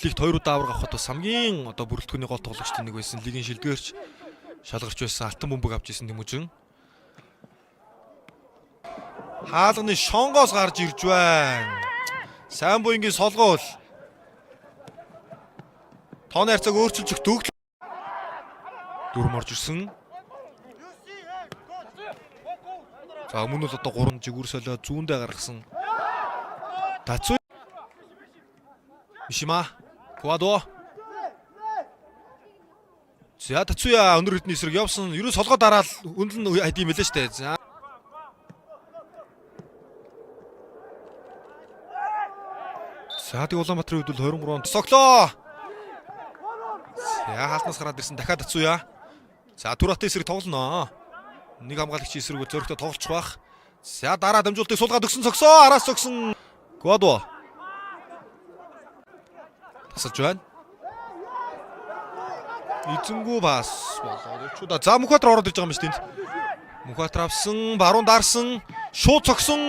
лигт 2 удаа авраг авахд бас хамгийн одоо бүрэлдэхүүний гол тоглогчтой нэг байсан. Лигийн шилдэгээрч шалгарч байсан. Алтан бөмбөг авч ирсэн Тэмүүжин. Хаалганы шонгоос гарч ирж байна. Сайн буянгийн солгоол. Тооны харьцааг өөрчилж өгөх дүүгл. Дүрм орж ирсэн. За өмнө нь одоо 3 жигүүр солио зүүндээ гаргасан. Тацуу. Мишима. Квадо. За Тацуя өндөр хэдний эсрэг явсан. Ерөө солгоо дараал өндлөн хайд юм байлаа штэ. За. Саади Улаанбаатарын хувьд бол 23 онд соглоо. За хаалтнаас гараад ирсэн дахиад Тацуя. За Туратын эсрэг тоглоно. Нэг хамгаалагчийн эсрэг зөрөгтэй тоглож байх. За дараа дамжуултыг суулгаад өгсөн цогсоо араас цогсон. Квадо. Тасалж байна. Эзэнгүү бас болоод чуда. За Мөхбатар ороод ирж байгаа юм шүү дээ. Мөхбатар авсан, баруун дарсан, шууд цогсон.